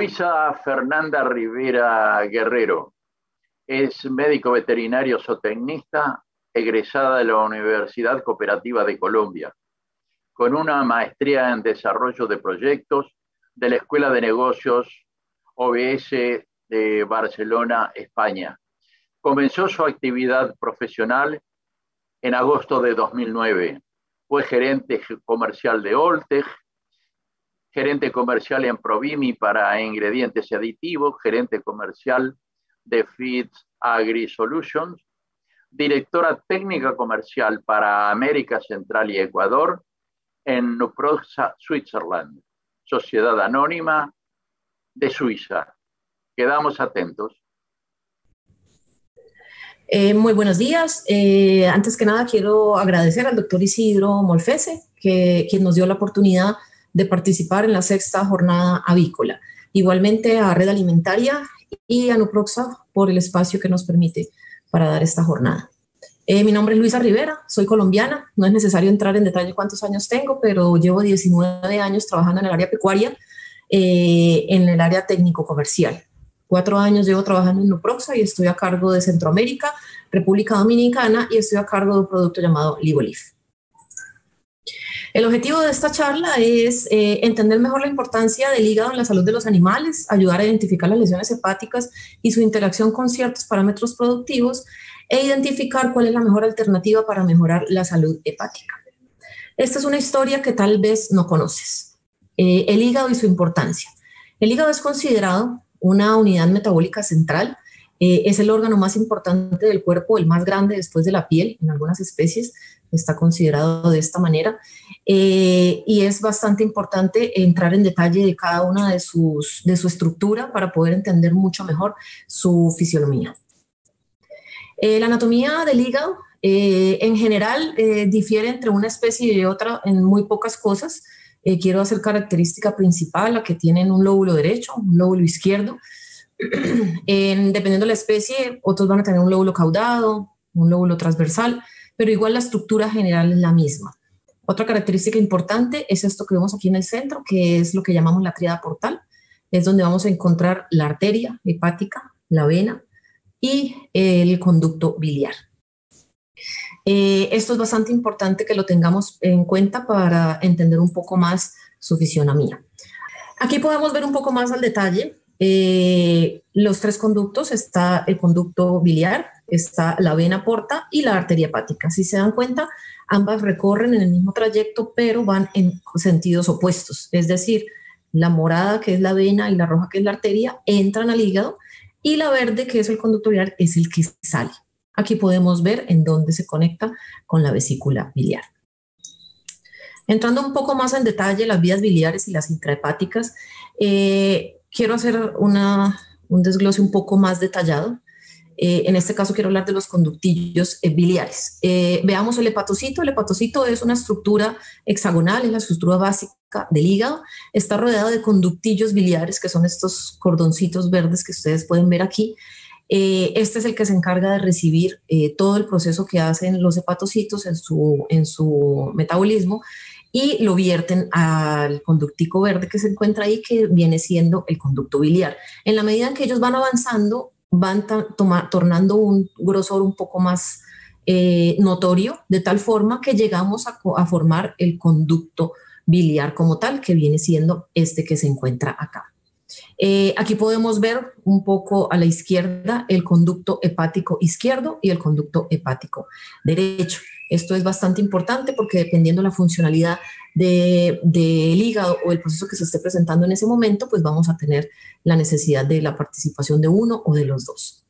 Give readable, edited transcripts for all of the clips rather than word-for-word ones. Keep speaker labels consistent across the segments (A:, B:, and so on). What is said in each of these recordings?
A: Luisa Fernanda Rivera Guerrero es médico veterinario zootecnista, egresada de la Universidad Cooperativa de Colombia, con una maestría en desarrollo de proyectos de la Escuela de Negocios OBS de Barcelona, España. Comenzó su actividad profesional en agosto de 2009. Fue gerente comercial de Oltec, gerente comercial en Provimi para ingredientes y aditivos, gerente comercial de Feeds Agri Solutions, directora técnica comercial para América Central y Ecuador en Nuproxa Switzerland, sociedad anónima de Suiza. Quedamos atentos.
B: Muy buenos días. Antes que nada quiero agradecer al doctor Isidro Molfese, quien nos dio la oportunidad de participar en la 6ª jornada avícola. Igualmente a Red Alimentaria y a Nuproxa por el espacio que nos permite para dar esta jornada. Mi nombre es Luisa Rivera, soy colombiana. No es necesario entrar en detalle cuántos años tengo, pero llevo 19 años trabajando en el área pecuaria, en el área técnico-comercial. 4 años llevo trabajando en Nuproxa y estoy a cargo de Centroamérica, República Dominicana, y estoy a cargo de un producto llamado Livolif. El objetivo de esta charla es entender mejor la importancia del hígado en la salud de los animales, ayudar a identificar las lesiones hepáticas y su interacción con ciertos parámetros productivos e identificar cuál es la mejor alternativa para mejorar la salud hepática. Esta es una historia que tal vez no conoces. El hígado y su importancia. El hígado es considerado una unidad metabólica central. Es el órgano más importante del cuerpo, el más grande después de la piel. En algunas especies está considerado de esta manera. Y es bastante importante entrar en detalle de cada una de su estructura para poder entender mucho mejor su fisiología. La anatomía del hígado en general difiere entre una especie y otra en muy pocas cosas. Quiero hacer característica principal a que tienen un lóbulo derecho, un lóbulo izquierdo. Dependiendo de la especie, otros van a tener un lóbulo caudado, un lóbulo transversal, pero igual la estructura general es la misma. Otra característica importante es esto que vemos aquí en el centro, que es lo que llamamos la tríada portal. Es donde vamos a encontrar la arteria hepática, la vena y el conducto biliar. Esto es bastante importante que lo tengamos en cuenta para entender un poco más su fisionomía. Aquí podemos ver un poco más al detalle los 3 conductos. Está el conducto biliar, está la vena porta y la arteria hepática. Si se dan cuenta, ambas recorren en el mismo trayecto, pero van en sentidos opuestos. Es decir, la morada, que es la vena, y la roja, que es la arteria, entran al hígado, y la verde, que es el conducto biliar, es el que sale. Aquí podemos ver en dónde se conecta con la vesícula biliar. Entrando un poco más en detalle las vías biliares y las intrahepáticas, quiero hacer un desglose un poco más detallado. En este caso quiero hablar de los conductillos biliares. Veamos el hepatocito. El hepatocito es una estructura hexagonal, es la estructura básica del hígado. Está rodeado de conductillos biliares, que son estos cordoncitos verdes que ustedes pueden ver aquí. Este es el que se encarga de recibir todo el proceso que hacen los hepatocitos en su metabolismo, y lo vierten al conductico verde que se encuentra ahí, que viene siendo el conducto biliar. En la medida en que ellos van avanzando, van tornando un grosor un poco más notorio, de tal forma que llegamos a formar el conducto biliar como tal, que viene siendo este que se encuentra acá. Aquí podemos ver un poco a la izquierda el conducto hepático izquierdo y el conducto hepático derecho. Esto es bastante importante porque dependiendo de la funcionalidad del hígado o el proceso que se esté presentando en ese momento, pues vamos a tener la necesidad de la participación de uno o de los dos.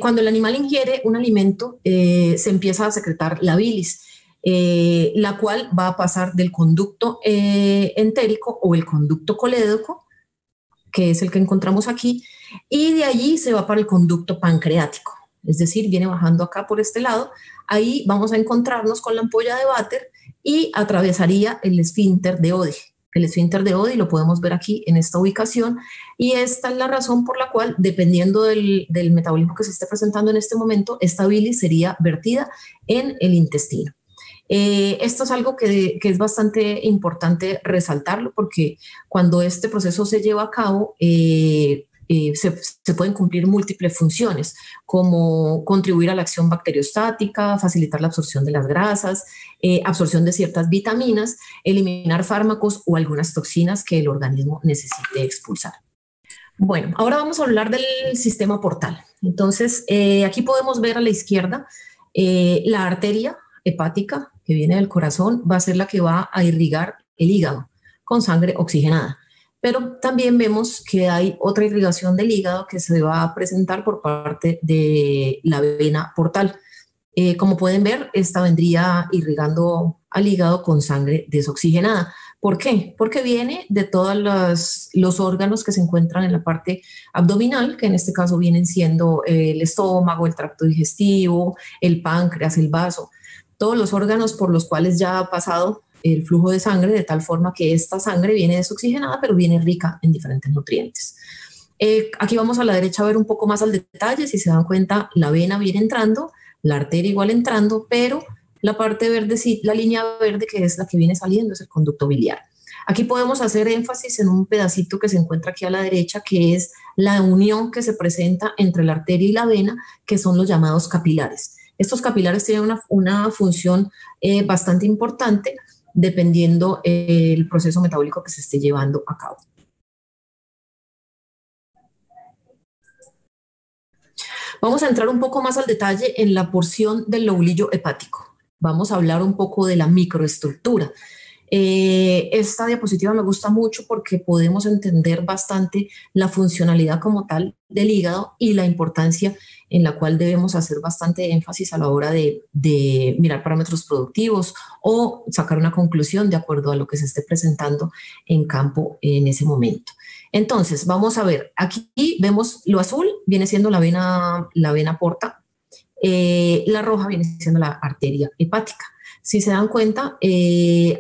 B: Cuando el animal ingiere un alimento, se empieza a secretar la bilis, la cual va a pasar del conducto entérico o el conducto colédoco, que es el que encontramos aquí, y de allí se va para el conducto pancreático, es decir, viene bajando acá por este lado. Ahí vamos a encontrarnos con la ampolla de váter y atravesaría el esfínter de Oddi. El esfínter de Oddi lo podemos ver aquí en esta ubicación, y esta es la razón por la cual, dependiendo del metabolismo que se esté presentando en este momento, esta bilis sería vertida en el intestino. Esto es algo que es bastante importante resaltarlo porque cuando este proceso se lleva a cabo, se pueden cumplir múltiples funciones, como contribuir a la acción bacteriostática, facilitar la absorción de las grasas, absorción de ciertas vitaminas, eliminar fármacos o algunas toxinas que el organismo necesite expulsar. Bueno, ahora vamos a hablar del sistema portal. Entonces, aquí podemos ver a la izquierda la arteria hepática que viene del corazón va a ser la que va a irrigar el hígado con sangre oxigenada. Pero también vemos que hay otra irrigación del hígado que se va a presentar por parte de la vena portal. Como pueden ver, esta vendría irrigando al hígado con sangre desoxigenada. ¿Por qué? Porque viene de todos los órganos que se encuentran en la parte abdominal, que en este caso vienen siendo el estómago, el tracto digestivo, el páncreas, el vaso, todos los órganos por los cuales ya ha pasado el flujo de sangre, de tal forma que esta sangre viene desoxigenada, pero viene rica en diferentes nutrientes. Aquí vamos a la derecha a ver un poco más al detalle. Si se dan cuenta, la vena viene entrando, la arteria igual entrando, pero la parte verde, sí, la línea verde que es la que viene saliendo es el conducto biliar. Aquí podemos hacer énfasis en un pedacito que se encuentra aquí a la derecha, que es la unión que se presenta entre la arteria y la vena, que son los llamados capilares. Estos capilares tienen una función bastante importante dependiendo el proceso metabólico que se esté llevando a cabo. Vamos a entrar un poco más al detalle en la porción del lobulillo hepático. Vamos a hablar un poco de la microestructura. Esta diapositiva me gusta mucho porque podemos entender bastante la funcionalidad como tal del hígado y la importancia en la cual debemos hacer bastante énfasis a la hora de mirar parámetros productivos o sacar una conclusión de acuerdo a lo que se esté presentando en campo en ese momento. Entonces, vamos a ver, aquí vemos lo azul, viene siendo la vena porta, la roja viene siendo la arteria hepática. Si se dan cuenta,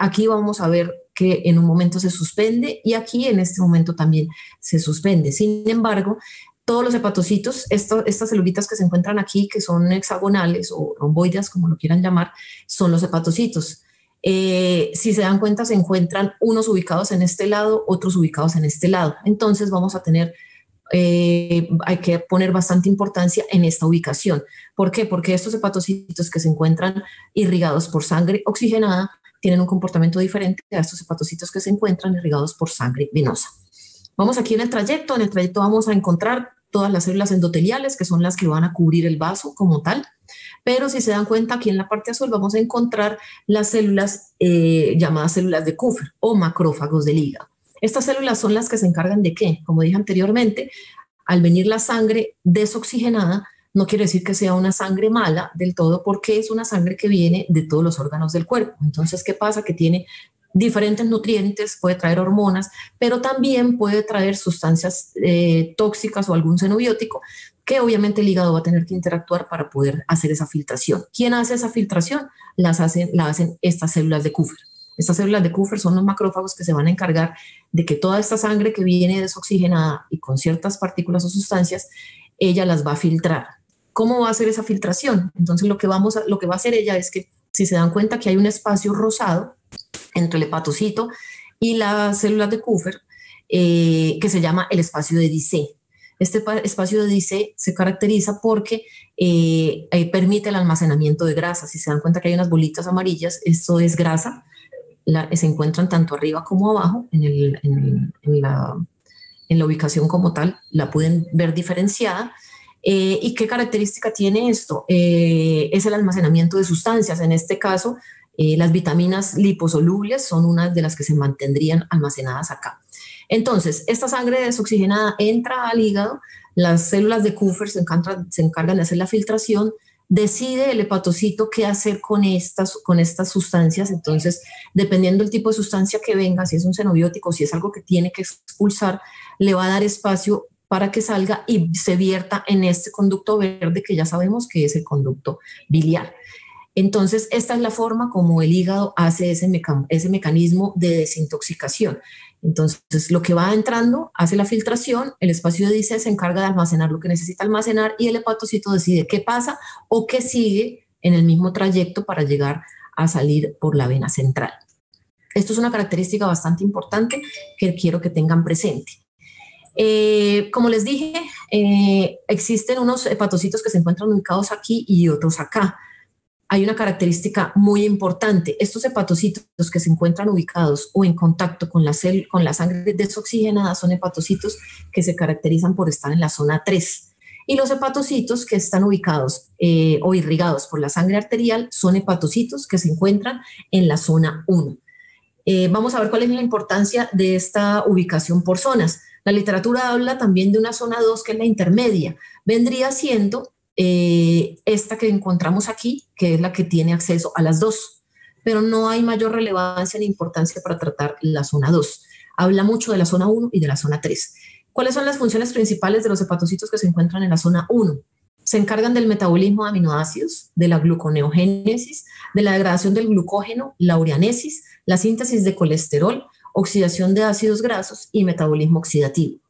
B: aquí vamos a ver que en un momento se suspende y aquí en este momento también se suspende. Sin embargo, todos los hepatocitos, estas celulitas que se encuentran aquí, que son hexagonales o romboides, como lo quieran llamar, son los hepatocitos. Si se dan cuenta, se encuentran unos ubicados en este lado, otros ubicados en este lado. Entonces vamos a tener, hay que poner bastante importancia en esta ubicación. ¿Por qué? Porque estos hepatocitos que se encuentran irrigados por sangre oxigenada tienen un comportamiento diferente a estos hepatocitos que se encuentran irrigados por sangre venosa. Vamos aquí en el trayecto vamos a encontrar todas las células endoteliales, que son las que van a cubrir el vaso como tal. Pero si se dan cuenta, aquí en la parte azul vamos a encontrar las células llamadas células de Kupffer o macrófagos del hígado. Estas células son las que se encargan de ¿qué? Como dije anteriormente, al venir la sangre desoxigenada, no quiere decir que sea una sangre mala del todo, porque es una sangre que viene de todos los órganos del cuerpo. Entonces, ¿qué pasa? Que tiene diferentes nutrientes, puede traer hormonas, pero también puede traer sustancias tóxicas o algún xenobiótico que obviamente el hígado va a tener que interactuar para poder hacer esa filtración. ¿Quién hace esa filtración? La hacen estas células de Kupffer. Estas células de Kupffer son los macrófagos que se van a encargar de que toda esta sangre que viene desoxigenada y con ciertas partículas o sustancias, ella las va a filtrar. ¿Cómo va a hacer esa filtración? Entonces lo que va a hacer ella es que, si se dan cuenta que hay un espacio rosado entre el hepatocito y las células de Kupffer, que se llama el espacio de Dissé. Este espacio de Dissé se caracteriza porque permite el almacenamiento de grasa. Si se dan cuenta que hay unas bolitas amarillas, esto es grasa. Se encuentran tanto arriba como abajo en la ubicación como tal. La pueden ver diferenciada. ¿Y qué característica tiene esto? Es el almacenamiento de sustancias. En este caso, las vitaminas liposolubles son unas de las que se mantendrían almacenadas acá. Entonces, esta sangre desoxigenada entra al hígado, las células de Kupffer se encargan de hacer la filtración, decide el hepatocito qué hacer con estas sustancias. Entonces, dependiendo del tipo de sustancia que venga, si es un xenobiótico, si es algo que tiene que expulsar, le va a dar espacio para que salga y se vierta en este conducto verde que ya sabemos que es el conducto biliar. Entonces, esta es la forma como el hígado hace ese mecanismo de desintoxicación. Entonces, lo que va entrando hace la filtración, el espacio de Dissé se encarga de almacenar lo que necesita almacenar y el hepatocito decide qué pasa o qué sigue en el mismo trayecto para llegar a salir por la vena central. Esto es una característica bastante importante que quiero que tengan presente. Como les dije, existen unos hepatocitos que se encuentran ubicados aquí y otros acá. Hay una característica muy importante. Estos hepatocitos que se encuentran ubicados o en contacto con la sangre desoxigenada son hepatocitos que se caracterizan por estar en la zona 3. Y los hepatocitos que están ubicados o irrigados por la sangre arterial son hepatocitos que se encuentran en la zona 1. Vamos a ver cuál es la importancia de esta ubicación por zonas. La literatura habla también de una zona 2 que es la intermedia. Vendría siendo esta que encontramos aquí, que es la que tiene acceso a las dos, pero no hay mayor relevancia ni importancia para tratar la zona 2. Habla mucho de la zona 1 y de la zona 3. ¿Cuáles son las funciones principales de los hepatocitos que se encuentran en la zona 1? Se encargan del metabolismo de aminoácidos, de la gluconeogénesis, de la degradación del glucógeno, la ureanesis, la síntesis de colesterol, oxidación de ácidos grasos y metabolismo oxidativo.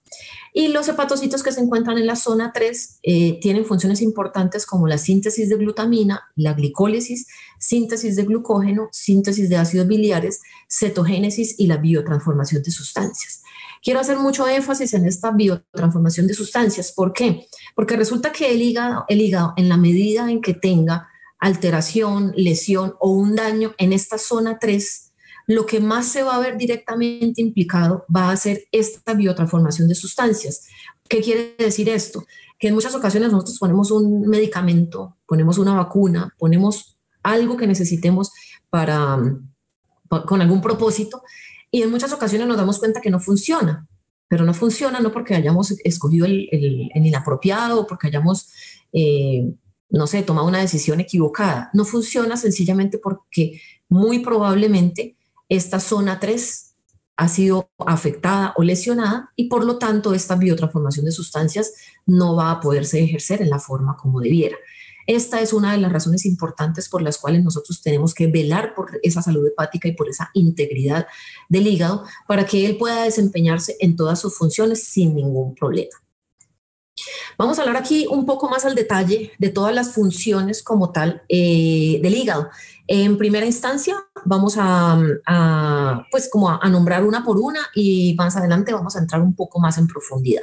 B: Y los hepatocitos que se encuentran en la zona 3 tienen funciones importantes como la síntesis de glutamina, la glicólisis, síntesis de glucógeno, síntesis de ácidos biliares, cetogénesis y la biotransformación de sustancias. Quiero hacer mucho énfasis en esta biotransformación de sustancias. ¿Por qué? Porque resulta que el hígado, en la medida en que tenga alteración, lesión o un daño en esta zona 3, lo que más se va a ver directamente implicado va a ser esta biotransformación de sustancias. ¿Qué quiere decir esto? Que en muchas ocasiones nosotros ponemos un medicamento, ponemos una vacuna, ponemos algo que necesitemos con algún propósito, y en muchas ocasiones nos damos cuenta que no funciona, pero no funciona no porque hayamos escogido el inapropiado o porque hayamos, no sé, tomado una decisión equivocada. No funciona sencillamente porque muy probablemente esta zona 3 ha sido afectada o lesionada y por lo tanto esta biotransformación de sustancias no va a poderse ejercer en la forma como debiera. Esta es una de las razones importantes por las cuales nosotros tenemos que velar por esa salud hepática y por esa integridad del hígado para que él pueda desempeñarse en todas sus funciones sin ningún problema. Vamos a hablar aquí un poco más al detalle de todas las funciones como tal del hígado. En primera instancia vamos a nombrar una por una y más adelante vamos a entrar un poco más en profundidad.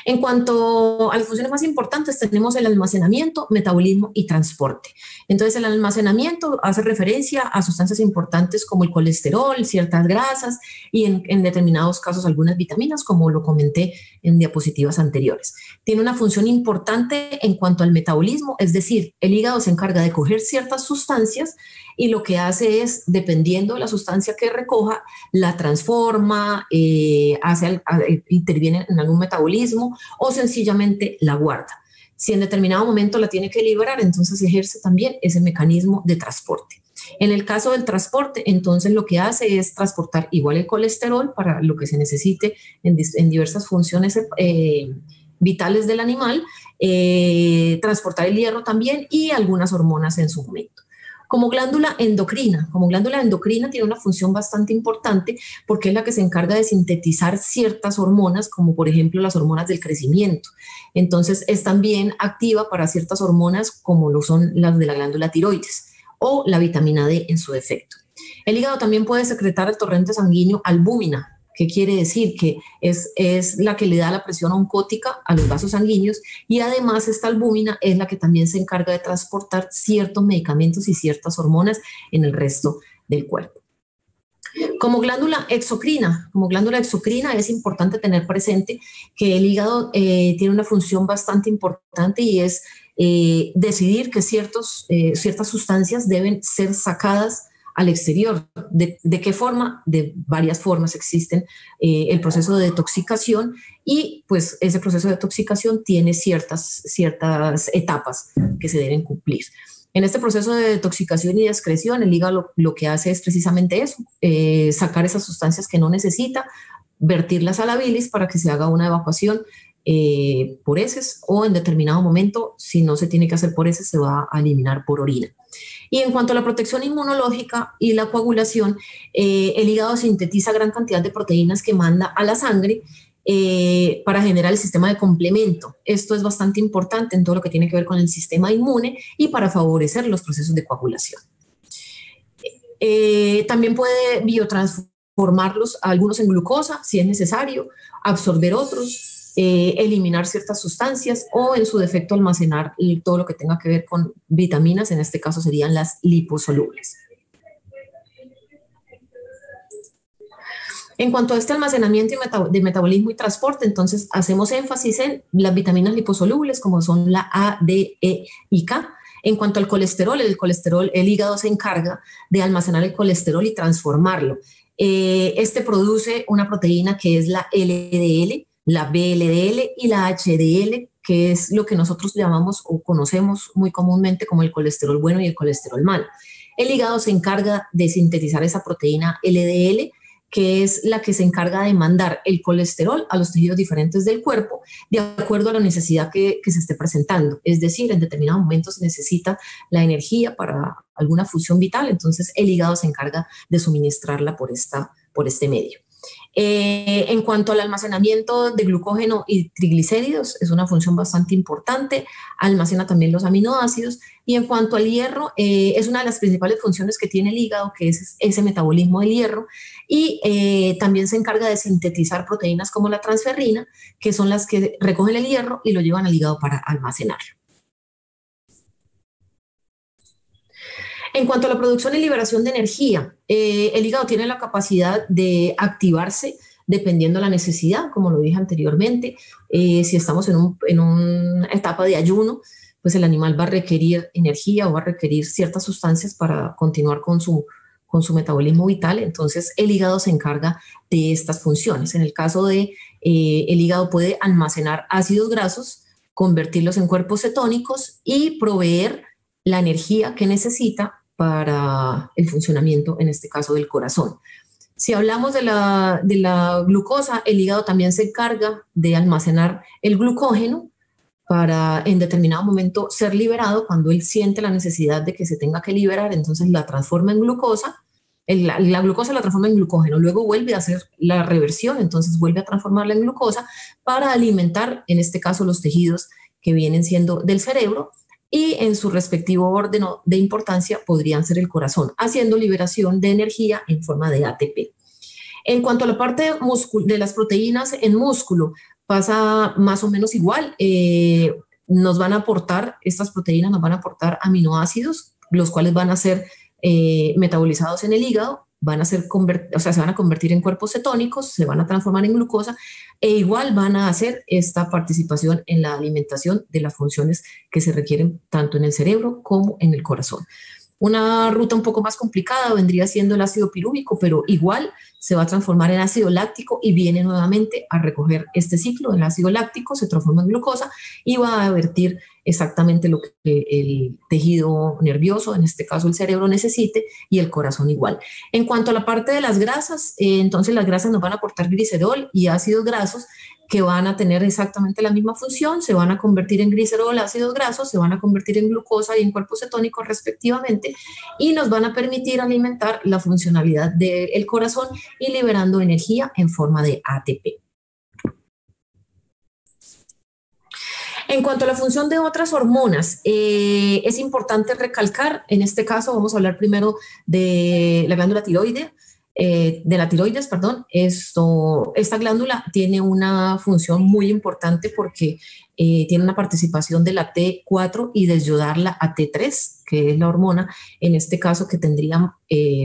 B: En cuanto a las funciones más importantes, tenemos el almacenamiento, metabolismo y transporte. Entonces, el almacenamiento hace referencia a sustancias importantes como el colesterol, ciertas grasas y en determinados casos algunas vitaminas, como lo comenté en diapositivas anteriores. Tiene una función importante en cuanto al metabolismo, es decir, el hígado se encarga de coger ciertas sustancias y lo que hace es, dependiendo de la sustancia que recoja, la transforma, interviene en algún metabolismo o sencillamente la guarda. Si en determinado momento la tiene que liberar, entonces ejerce también ese mecanismo de transporte. En el caso del transporte, entonces lo que hace es transportar igual el colesterol para lo que se necesite en diversas funciones vitales del animal, transportar el hierro también y algunas hormonas en su momento. Como glándula endocrina tiene una función bastante importante porque es la que se encarga de sintetizar ciertas hormonas, como por ejemplo las hormonas del crecimiento. Entonces es también activa para ciertas hormonas como lo son las de la glándula tiroides o la vitamina D en su defecto. El hígado también puede secretar al torrente sanguíneo albúmina. ¿Qué quiere decir? Que es la que le da la presión oncótica a los vasos sanguíneos y además esta albúmina es la que también se encarga de transportar ciertos medicamentos y ciertas hormonas en el resto del cuerpo. Como glándula exocrina es importante tener presente que el hígado tiene una función bastante importante y es decidir que ciertas sustancias deben ser sacadas al exterior. ¿De qué forma? De varias formas existen el proceso de detoxicación y pues ese proceso de detoxicación tiene ciertas etapas que se deben cumplir. En este proceso de detoxicación y de excreción, el hígado lo que hace es precisamente eso, sacar esas sustancias que no necesita, vertirlas a la bilis para que se haga una evacuación por heces o en determinado momento, si no se tiene que hacer por heces, se va a eliminar por orina. Y en cuanto a la protección inmunológica y la coagulación, el hígado sintetiza gran cantidad de proteínas que manda a la sangre para generar el sistema de complemento. Esto es bastante importante en todo lo que tiene que ver con el sistema inmune y para favorecer los procesos de coagulación. También puede biotransformarlos a algunos en glucosa, si es necesario, absorber otros, eliminar ciertas sustancias o en su defecto almacenar todo lo que tenga que ver con vitaminas, en este caso serían las liposolubles. En cuanto a este almacenamiento de metabolismo y transporte, entonces hacemos énfasis en las vitaminas liposolubles como son la A, D, E y K. En cuanto al colesterol, el hígado se encarga de almacenar el colesterol y transformarlo. Este produce una proteína que es la LDL, la VLDL y la HDL, que es lo que nosotros llamamos o conocemos muy comúnmente como el colesterol bueno y el colesterol malo. El hígado se encarga de sintetizar esa proteína LDL, que es la que se encarga de mandar el colesterol a los tejidos diferentes del cuerpo de acuerdo a la necesidad que se esté presentando. Es decir, en determinados momentos se necesita la energía para alguna función vital, entonces el hígado se encarga de suministrarla por este medio. En cuanto al almacenamiento de glucógeno y triglicéridos, es una función bastante importante, almacena también los aminoácidos. Y en cuanto al hierro, es una de las principales funciones que tiene el hígado, que es ese metabolismo del hierro, y también se encarga de sintetizar proteínas como la transferrina, que son las que recogen el hierro y lo llevan al hígado para almacenarlo. En cuanto a la producción y liberación de energía, el hígado tiene la capacidad de activarse dependiendo de la necesidad, como lo dije anteriormente. Si estamos en una etapa de ayuno, pues el animal va a requerir energía o va a requerir ciertas sustancias para continuar con su metabolismo vital. Entonces el hígado se encarga de estas funciones. En el caso de el hígado puede almacenar ácidos grasos, convertirlos en cuerpos cetónicos y proveer la energía que necesita para el funcionamiento, en este caso, del corazón. Si hablamos de la glucosa, el hígado también se encarga de almacenar el glucógeno para en determinado momento ser liberado cuando él siente la necesidad de que se tenga que liberar, entonces la transforma en glucosa. La glucosa la transforma en glucógeno, luego vuelve a hacer la reversión, entonces vuelve a transformarla en glucosa para alimentar, en este caso, los tejidos que vienen siendo del cerebro, y en su respectivo orden de importancia podrían ser el corazón, haciendo liberación de energía en forma de ATP. En cuanto a la parte de las proteínas en músculo, pasa más o menos igual. Estas proteínas nos van a aportar aminoácidos, los cuales van a ser metabolizados en el hígado, se van a convertir en cuerpos cetónicos, se van a transformar en glucosa e igual van a hacer esta participación en la alimentación de las funciones que se requieren tanto en el cerebro como en el corazón. Una ruta un poco más complicada vendría siendo el ácido pirúvico, pero igual se va a transformar en ácido láctico y viene nuevamente a recoger este ciclo. El ácido láctico se transforma en glucosa y va a vertir exactamente lo que el tejido nervioso, en este caso el cerebro, necesite, y el corazón igual. En cuanto a la parte de las grasas, entonces las grasas nos van a aportar glicerol y ácidos grasos que van a tener exactamente la misma función, se van a convertir en glicerol, ácidos grasos, se van a convertir en glucosa y en cuerpos cetónicos respectivamente, y nos van a permitir alimentar la funcionalidad del corazón y liberando energía en forma de ATP. En cuanto a la función de otras hormonas, es importante recalcar, en este caso vamos a hablar primero de la glándula tiroidea, de la tiroides, perdón. Esta glándula tiene una función muy importante porque tiene una participación de la T4 y desyodarla a T3, que es la hormona, en este caso, que tendría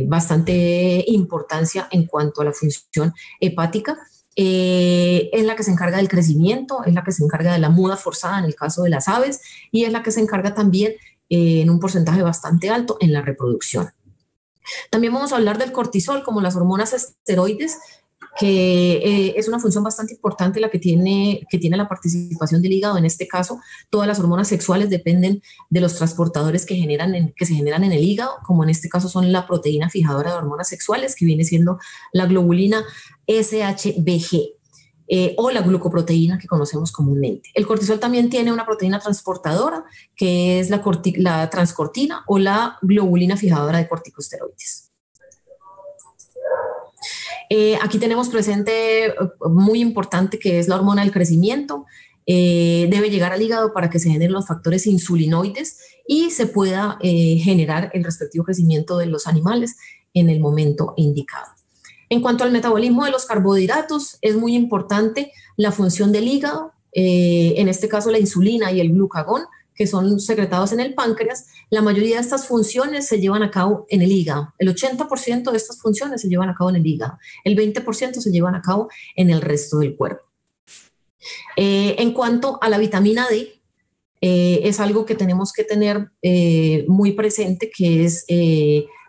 B: bastante importancia en cuanto a la función hepática. Es la que se encarga del crecimiento, es la que se encarga de la muda forzada en el caso de las aves y es la que se encarga también en un porcentaje bastante alto en la reproducción. También vamos a hablar del cortisol como las hormonas esteroides, que es una función bastante importante la que tiene la participación del hígado. En este caso, todas las hormonas sexuales dependen de los transportadores que se generan en el hígado, como en este caso son la proteína fijadora de hormonas sexuales, que viene siendo la globulina SHBG. O la glucoproteína que conocemos comúnmente. El cortisol también tiene una proteína transportadora que es la transcortina o la globulina fijadora de corticosteroides. Aquí tenemos presente muy importante que es la hormona del crecimiento. Debe llegar al hígado para que se generen los factores insulinoides y se pueda generar el respectivo crecimiento de los animales. en el momento indicado. En cuanto al metabolismo de los carbohidratos, es muy importante la función del hígado, en este caso la insulina y el glucagón, que son secretados en el páncreas. La mayoría de estas funciones se llevan a cabo en el hígado. El 80% de estas funciones se llevan a cabo en el hígado. El 20% se llevan a cabo en el resto del cuerpo. En cuanto a la vitamina D, es algo que tenemos que tener muy presente, que es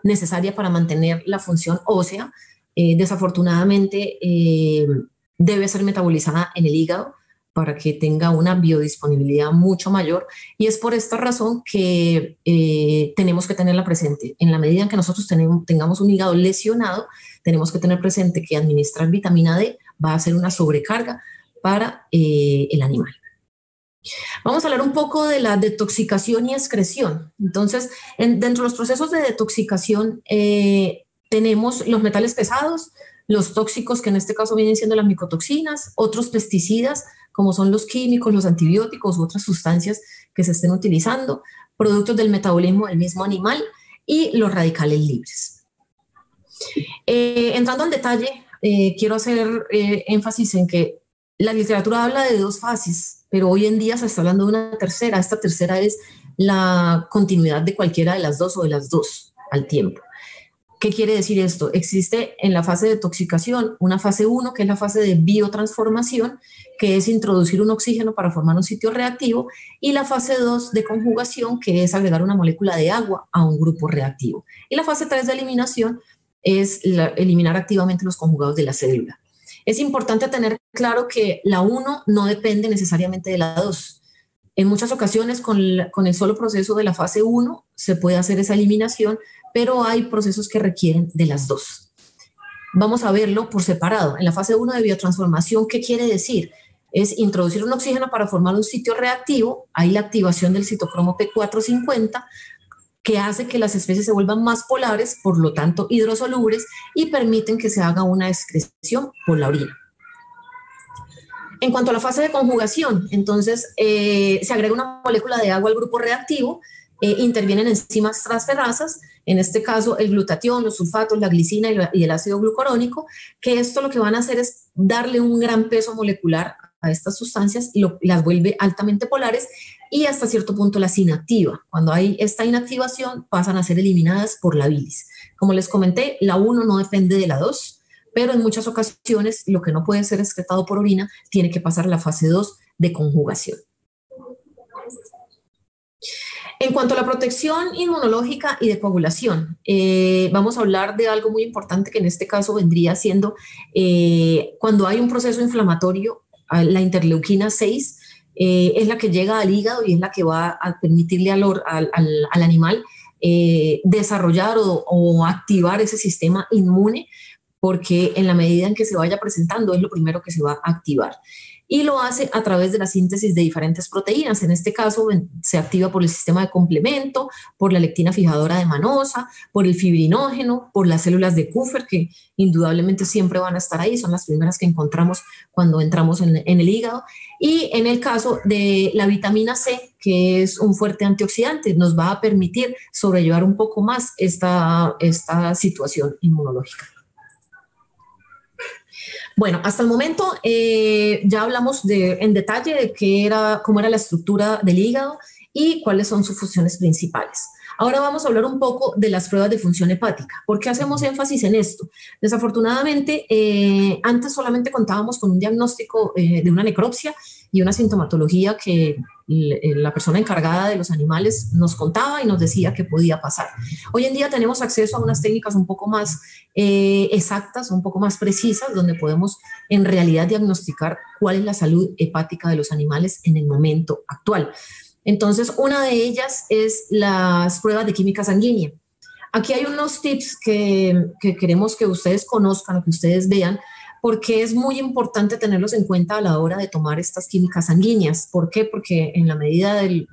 B: necesaria para mantener la función ósea. Desafortunadamente debe ser metabolizada en el hígado para que tenga una biodisponibilidad mucho mayor, y es por esta razón que tenemos que tenerla presente. En la medida en que nosotros tengamos un hígado lesionado, tenemos que tener presente que administrar vitamina D va a ser una sobrecarga para el animal. Vamos a hablar un poco de la detoxicación y excreción. Entonces, dentro de los procesos de detoxicación tenemos los metales pesados, los tóxicos, que en este caso vienen siendo las micotoxinas, otros pesticidas, como son los químicos, los antibióticos u otras sustancias que se estén utilizando, productos del metabolismo del mismo animal y los radicales libres. Entrando al detalle, quiero hacer énfasis en que la literatura habla de 2 fases, pero hoy en día se está hablando de una tercera. Esta tercera es la continuidad de cualquiera de las 2 o de las 2 al tiempo. ¿Qué quiere decir esto? Existe en la fase de detoxicación una fase 1, que es la fase de biotransformación, que es introducir un oxígeno para formar un sitio reactivo, y la fase 2 de conjugación, que es agregar una molécula de agua a un grupo reactivo. Y la fase 3 de eliminación es eliminar activamente los conjugados de la célula. Es importante tener claro que la 1 no depende necesariamente de la 2. En muchas ocasiones con el solo proceso de la fase 1 se puede hacer esa eliminación, pero hay procesos que requieren de las 2. Vamos a verlo por separado. En la fase 1 de biotransformación, ¿qué quiere decir? Es introducir un oxígeno para formar un sitio reactivo. Hay la activación del citocromo P450, que hace que las especies se vuelvan más polares, por lo tanto hidrosolubles, y permiten que se haga una excreción por la orina. En cuanto a la fase de conjugación, entonces se agrega una molécula de agua al grupo reactivo, intervienen enzimas transferasas, en este caso el glutatión, los sulfatos, la glicina y el ácido glucurónico, que esto lo que van a hacer es darle un gran peso molecular a estas sustancias y las vuelve altamente polares, y hasta cierto punto las inactiva. Cuando hay esta inactivación pasan a ser eliminadas por la bilis. Como les comenté, la 1 no depende de la 2, pero en muchas ocasiones lo que no puede ser excretado por orina tiene que pasar a la fase 2 de conjugación. En cuanto a la protección inmunológica y de coagulación, vamos a hablar de algo muy importante, que en este caso vendría siendo cuando hay un proceso inflamatorio. La interleuquina 6 es la que llega al hígado y es la que va a permitirle al animal desarrollar o activar ese sistema inmune, porque en la medida en que se vaya presentando es lo primero que se va a activar. Y lo hace a través de la síntesis de diferentes proteínas. En este caso se activa por el sistema de complemento, por la lectina fijadora de manosa, por el fibrinógeno, por las células de Kupffer, que indudablemente siempre van a estar ahí, son las primeras que encontramos cuando entramos en el hígado. Y en el caso de la vitamina C, que es un fuerte antioxidante, nos va a permitir sobrellevar un poco más esta situación inmunológica. Bueno, hasta el momento ya hablamos en detalle de cómo era la estructura del hígado y cuáles son sus funciones principales. Ahora vamos a hablar un poco de las pruebas de función hepática. ¿Por qué hacemos énfasis en esto? Desafortunadamente, antes solamente contábamos con un diagnóstico de una necropsia y una sintomatología que la persona encargada de los animales nos contaba y nos decía que podía pasar. Hoy en día tenemos acceso a unas técnicas un poco más exactas, un poco más precisas, donde podemos en realidad diagnosticar cuál es la salud hepática de los animales en el momento actual. Entonces, una de ellas es las pruebas de química sanguínea. Aquí hay unos tips que queremos que ustedes conozcan o que ustedes vean, porque es muy importante tenerlos en cuenta a la hora de tomar estas químicas sanguíneas. ¿Por qué? Porque en la medida del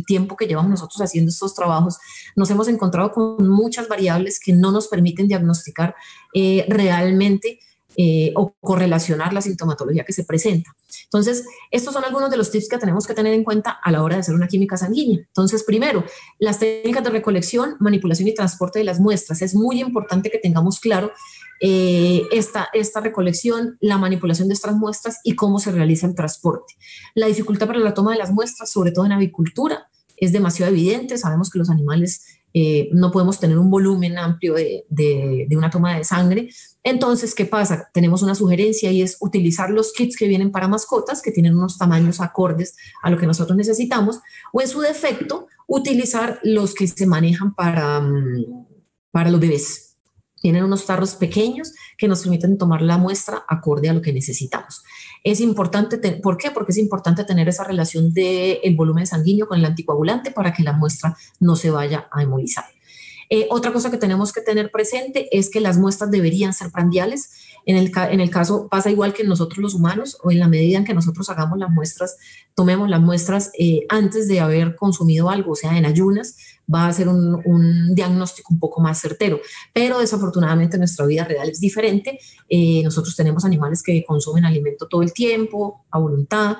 B: tiempo que llevamos nosotros haciendo estos trabajos, nos hemos encontrado con muchas variables que no nos permiten diagnosticar realmente o correlacionar la sintomatología que se presenta. Entonces, estos son algunos de los tips que tenemos que tener en cuenta a la hora de hacer una química sanguínea. Entonces, primero, las técnicas de recolección, manipulación y transporte de las muestras. Es muy importante que tengamos claro esta recolección, la manipulación de estas muestras y cómo se realiza el transporte. La dificultad para la toma de las muestras, sobre todo en avicultura, es demasiado evidente. Sabemos que los animales no podemos tener un volumen amplio de una toma de sangre. Entonces, ¿qué pasa? Tenemos una sugerencia y es utilizar los kits que vienen para mascotas, que tienen unos tamaños acordes a lo que nosotros necesitamos, o en su defecto, utilizar los que se manejan para los bebés. Tienen unos tarros pequeños que nos permiten tomar la muestra acorde a lo que necesitamos. Es importante, ¿por qué? Porque es importante tener esa relación del volumen sanguíneo con el anticoagulante para que la muestra no se vaya a hemolizar. Otra cosa que tenemos que tener presente es que las muestras deberían ser prandiales. En el caso pasa igual que en nosotros los humanos, o en la medida en que nosotros hagamos las muestras, tomemos las muestras antes de haber consumido algo, o sea, en ayunas, va a ser un diagnóstico un poco más certero. Pero desafortunadamente nuestra vida real es diferente. Nosotros tenemos animales que consumen alimento todo el tiempo, a voluntad.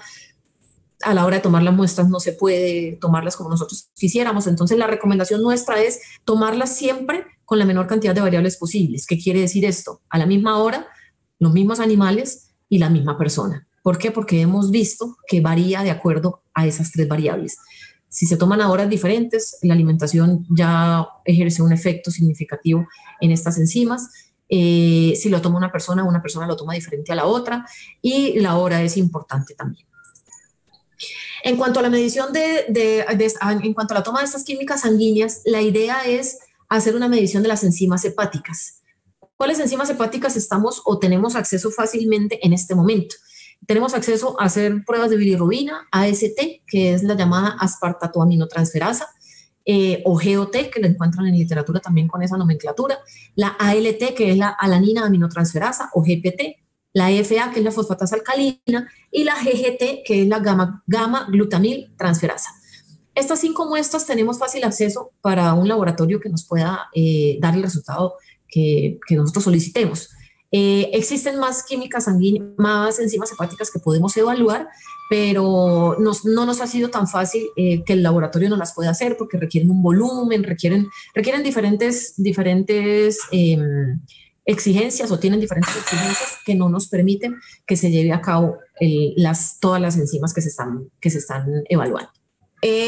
B: A la hora de tomar las muestras no se puede tomarlas como nosotros quisiéramos. Entonces la recomendación nuestra es tomarlas siempre con la menor cantidad de variables posibles. ¿Qué quiere decir esto? A la misma hora, los mismos animales y la misma persona. ¿Por qué? Porque hemos visto que varía de acuerdo a esas tres variables. Si se toman a horas diferentes, la alimentación ya ejerce un efecto significativo en estas enzimas. Si lo toma una persona lo toma diferente a la otra, y la hora es importante también. En cuanto a la medición en cuanto a la toma de estas químicas sanguíneas, la idea es hacer una medición de las enzimas hepáticas. ¿Cuáles enzimas hepáticas estamos o tenemos acceso fácilmente en este momento? Tenemos acceso a hacer pruebas de bilirrubina, AST, que es la llamada aspartatoaminotransferasa, o GOT, que la encuentran en literatura también con esa nomenclatura, la ALT, que es la alanina aminotransferasa, o GPT, la FA, que es la fosfatasa alcalina, y la GGT, que es la gamma-glutamil transferasa. Estas 5 muestras tenemos fácil acceso para un laboratorio que nos pueda dar el resultado que nosotros solicitemos. Existen más químicas sanguíneas, más enzimas hepáticas que podemos evaluar, pero no nos ha sido tan fácil que el laboratorio no las pueda hacer, porque requieren un volumen, requieren diferentes exigencias, o tienen diferentes exigencias que no nos permiten que se lleve a cabo todas las enzimas que se están evaluando.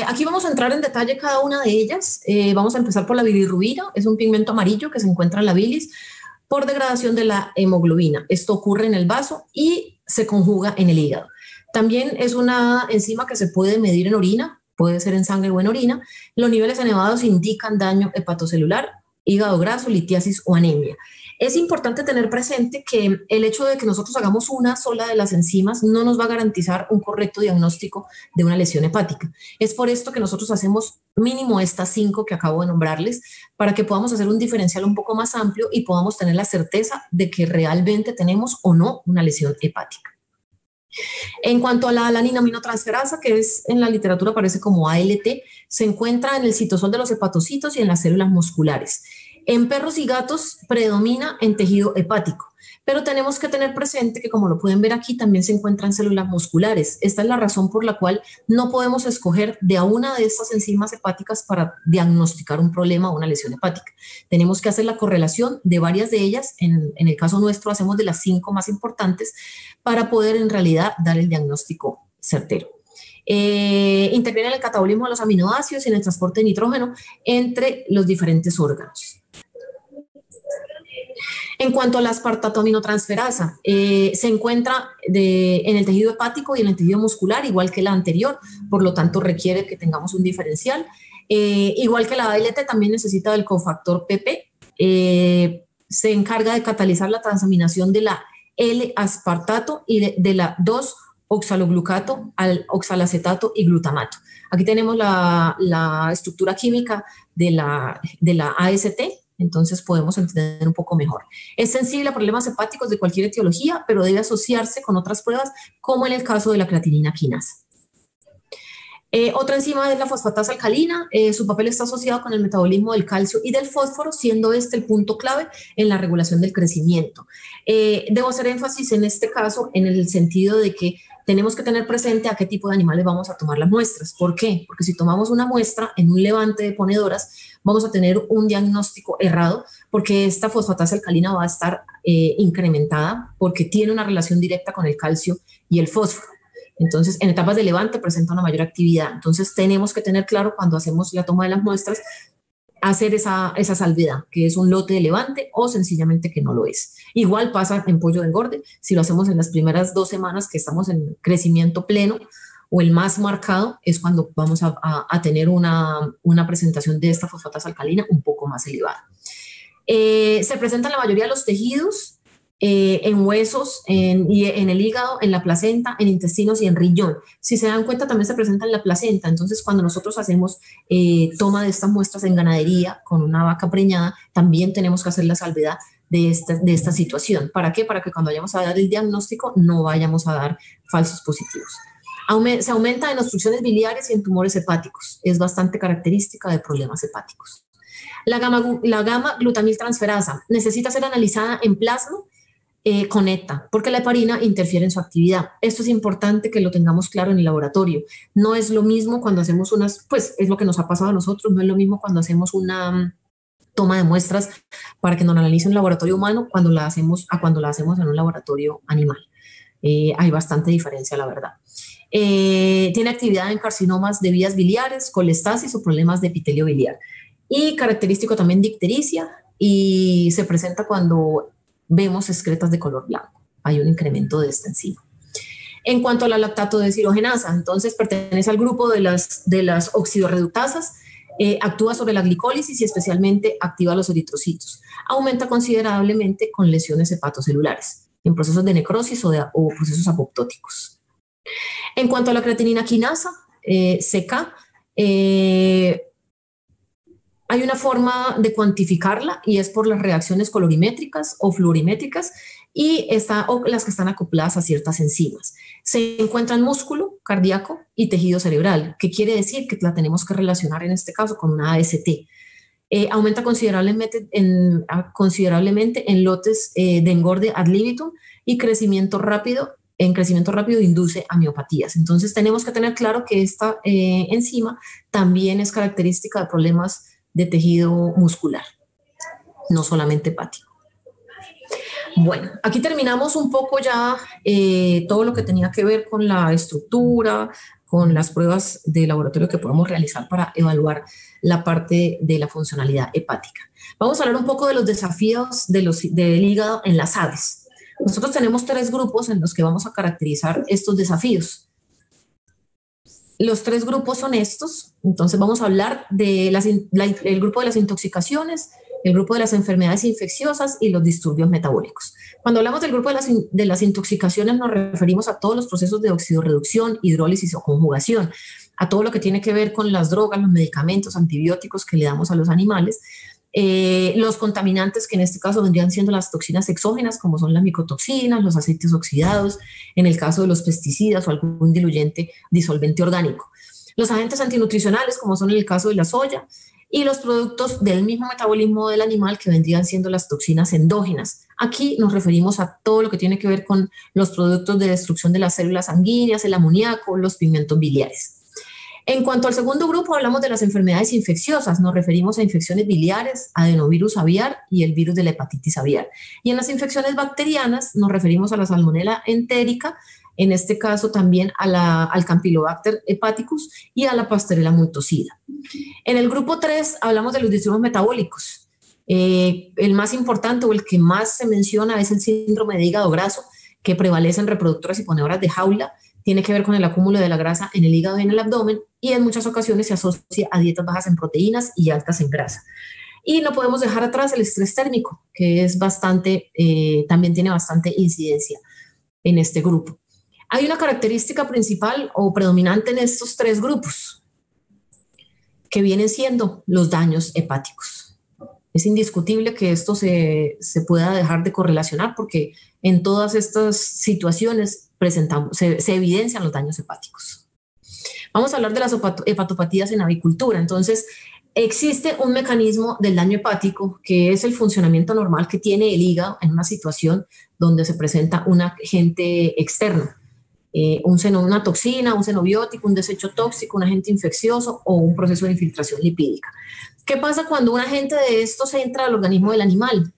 B: Aquí vamos a entrar en detalle cada una de ellas. Vamos a empezar por la bilirrubina. Es un pigmento amarillo que se encuentra en la bilis por degradación de la hemoglobina. Esto ocurre en el vaso y se conjuga en el hígado. También es una enzima que se puede medir en orina, puede ser en sangre o en orina. Los niveles elevados indican daño hepatocelular, hígado graso, litiasis o anemia. Es importante tener presente que el hecho de que nosotros hagamos una sola de las enzimas no nos va a garantizar un correcto diagnóstico de una lesión hepática. Es por esto que nosotros hacemos mínimo estas 5 que acabo de nombrarles, para que podamos hacer un diferencial un poco más amplio y podamos tener la certeza de que realmente tenemos o no una lesión hepática. En cuanto a la alanina aminotransferasa, que en la literatura aparece como ALT, se encuentra en el citosol de los hepatocitos y en las células musculares. En perros y gatos predomina en tejido hepático, pero tenemos que tener presente que, como lo pueden ver aquí, también se encuentra en células musculares. Esta es la razón por la cual no podemos escoger de a una de estas enzimas hepáticas para diagnosticar un problema o una lesión hepática. Tenemos que hacer la correlación de varias de ellas. En el caso nuestro hacemos de las 5 más importantes para poder en realidad dar el diagnóstico certero. Interviene en el catabolismo de los aminoácidos y en el transporte de nitrógeno entre los diferentes órganos. En cuanto a la aspartatoaminotransferasa, se encuentra en el tejido hepático y en el tejido muscular, igual que la anterior, por lo tanto requiere que tengamos un diferencial. Igual que la ALT, también necesita del cofactor PP. Se encarga de catalizar la transaminación de la L-aspartato y de la 2-oxaloglucato al oxalacetato y glutamato. Aquí tenemos la estructura química de la AST. Entonces podemos entender un poco mejor. Es sensible a problemas hepáticos de cualquier etiología, pero debe asociarse con otras pruebas, como en el caso de la creatinina quinasa. Otra enzima es la fosfatasa alcalina. Su papel está asociado con el metabolismo del calcio y del fósforo, siendo este el punto clave en la regulación del crecimiento. Debo hacer énfasis en este caso en el sentido de que tenemos que tener presente a qué tipo de animales vamos a tomar las muestras. ¿Por qué? Porque si tomamos una muestra en un levante de ponedoras, vamos a tener un diagnóstico errado, porque esta fosfatasa alcalina va a estar incrementada porque tiene una relación directa con el calcio y el fósforo. Entonces, en etapas de levante presenta una mayor actividad. Entonces, tenemos que tener claro cuando hacemos la toma de las muestras, hacer esa salvedad, que es un lote de levante o sencillamente que no lo es. Igual pasa en pollo de engorde. Si lo hacemos en las primeras 2 semanas que estamos en crecimiento pleno o el más marcado, es cuando vamos a tener una presentación de esta fosfatasa alcalina un poco más elevada. Se presenta en la mayoría de los tejidos, en huesos, en el hígado, en la placenta, en intestinos y en riñón. Si se dan cuenta, también se presenta en la placenta. Entonces, cuando nosotros hacemos toma de estas muestras en ganadería con una vaca preñada, también tenemos que hacer la salvedad de esta situación. ¿Para qué? Para que cuando vayamos a dar el diagnóstico no vayamos a dar falsos positivos. Se aumenta en obstrucciones biliares y en tumores hepáticos. Es bastante característica de problemas hepáticos. La gamma glutamiltransferasa necesita ser analizada en plasma con ETA, porque la heparina interfiere en su actividad. Esto es importante que lo tengamos claro en el laboratorio. No es lo mismo cuando hacemos pues es lo que nos ha pasado a nosotros, no es lo mismo cuando hacemos una toma de muestras para que nos analice en un laboratorio humano cuando la hacemos en un laboratorio animal. Hay bastante diferencia, la verdad. Tiene actividad en carcinomas de vías biliares, colestasis o problemas de epitelio biliar. Y característico también de ictericia, y se presenta cuando vemos excretas de color blanco. Hay un incremento de esta enzima. En cuanto a la lactato deshidrogenasa, entonces pertenece al grupo de las oxidorreductasas, actúa sobre la glicólisis y especialmente activa los eritrocitos. Aumenta considerablemente con lesiones hepatocelulares, en procesos de necrosis o procesos apoptóticos. En cuanto a la creatinina quinasa, CK, hay una forma de cuantificarla y es por las reacciones colorimétricas o fluorimétricas o las que están acopladas a ciertas enzimas. Se encuentra en músculo, cardíaco y tejido cerebral, que quiere decir que la tenemos que relacionar en este caso con una AST. Aumenta considerablemente en lotes de engorde ad libitum y crecimiento rápido. En crecimiento rápido induce a miopatías. Entonces tenemos que tener claro que esta enzima también es característica de problemas de tejido muscular, no solamente hepático. Bueno, aquí terminamos un poco ya todo lo que tenía que ver con la estructura, con las pruebas de laboratorio que podemos realizar para evaluar la parte de la funcionalidad hepática. Vamos a hablar un poco de los desafíos del hígado en las aves. Nosotros tenemos 3 grupos en los que vamos a caracterizar estos desafíos. Los 3 grupos son estos. Entonces vamos a hablar del grupo de las intoxicaciones, el grupo de las enfermedades infecciosas y los disturbios metabólicos. Cuando hablamos del grupo de las intoxicaciones nos referimos a todos los procesos de oxidorreducción, hidrólisis o conjugación, a todo lo que tiene que ver con las drogas, los medicamentos, antibióticos que le damos a los animales, los contaminantes que en este caso vendrían siendo las toxinas exógenas, como son las micotoxinas, los aceites oxidados, en el caso de los pesticidas o algún diluyente disolvente orgánico. Los agentes antinutricionales, como son en el caso de la soya, y los productos del mismo metabolismo del animal que vendrían siendo las toxinas endógenas. Aquí nos referimos a todo lo que tiene que ver con los productos de destrucción de las células sanguíneas, el amoníaco, los pigmentos biliares. En cuanto al segundo grupo, hablamos de las enfermedades infecciosas. Nos referimos a infecciones biliares, adenovirus aviar y el virus de la hepatitis aviar. Y en las infecciones bacterianas nos referimos a la salmonela entérica, en este caso también al Campylobacter hepaticus y a la Pasteurella multocida. En el grupo 3 hablamos de los disturbios metabólicos. El más importante o el que más se menciona es el síndrome de hígado graso, que prevalece en reproductoras y ponedoras de jaula. Tiene que ver con el acúmulo de la grasa en el hígado y en el abdomen, y en muchas ocasiones se asocia a dietas bajas en proteínas y altas en grasa. Y no podemos dejar atrás el estrés térmico, que es también tiene bastante incidencia en este grupo. Hay una característica principal o predominante en estos 3 grupos, que vienen siendo los daños hepáticos. Es indiscutible que esto se pueda dejar de correlacionar, porque en todas estas situaciones se evidencian los daños hepáticos. Vamos a hablar de las hepatopatías en avicultura. Entonces, existe un mecanismo del daño hepático que es el funcionamiento normal que tiene el hígado en una situación donde se presenta un agente externo, una toxina, un xenobiótico, un desecho tóxico, un agente infeccioso o un proceso de infiltración lipídica. ¿Qué pasa cuando un agente de estos entra al organismo del animal?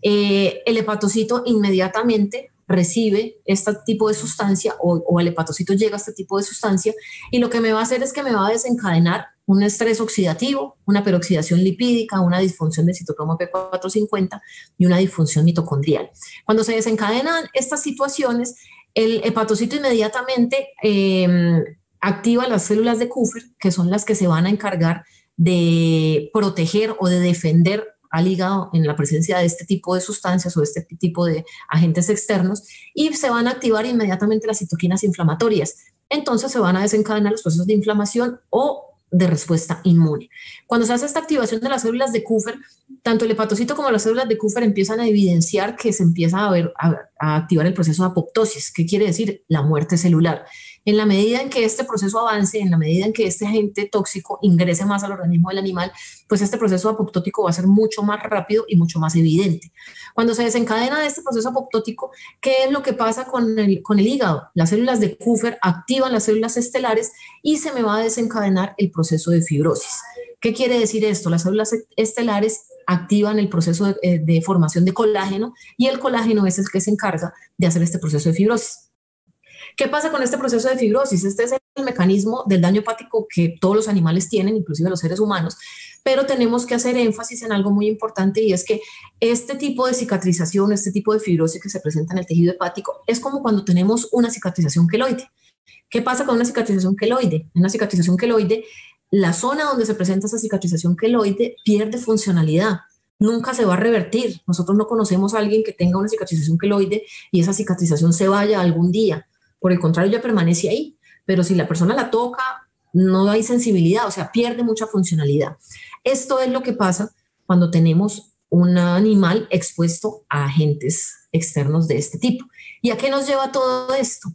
B: El hepatocito inmediatamente recibe este tipo de sustancia o el hepatocito llega a este tipo de sustancia y lo que me va a hacer es que me va a desencadenar un estrés oxidativo, una peroxidación lipídica, una disfunción del citocromo P450 y una disfunción mitocondrial. Cuando se desencadenan estas situaciones, el hepatocito inmediatamente activa las células de Kupffer, que son las que se van a encargar de proteger o de defender al hígado en la presencia de este tipo de sustancias o este tipo de agentes externos, y se van a activar inmediatamente las citoquinas inflamatorias. Entonces se van a desencadenar los procesos de inflamación o de respuesta inmune. Cuando se hace esta activación de las células de Kupffer, tanto el hepatocito como las células de Kupffer empiezan a evidenciar que se empieza a activar el proceso de apoptosis, que quiere decir la muerte celular. En la medida en que este proceso avance, en la medida en que este agente tóxico ingrese más al organismo del animal, pues este proceso apoptótico va a ser mucho más rápido y mucho más evidente. Cuando se desencadena este proceso apoptótico, ¿qué es lo que pasa con el hígado? Las células de Kupffer activan las células estelares y se me va a desencadenar el proceso de fibrosis. ¿Qué quiere decir esto? Las células estelares activan el proceso de formación de colágeno y el colágeno es el que se encarga de hacer este proceso de fibrosis. ¿Qué pasa con este proceso de fibrosis? Este es el mecanismo del daño hepático que todos los animales tienen, inclusive los seres humanos, pero tenemos que hacer énfasis en algo muy importante y es que este tipo de cicatrización, este tipo de fibrosis que se presenta en el tejido hepático es como cuando tenemos una cicatrización queloide. ¿Qué pasa con una cicatrización queloide? En una cicatrización queloide, la zona donde se presenta esa cicatrización queloide pierde funcionalidad. Nunca se va a revertir. Nosotros no conocemos a alguien que tenga una cicatrización queloide y esa cicatrización se vaya algún día. Por el contrario, ya permanece ahí, pero si la persona la toca, no hay sensibilidad, o sea, pierde mucha funcionalidad. Esto es lo que pasa cuando tenemos un animal expuesto a agentes externos de este tipo. ¿Y a qué nos lleva todo esto?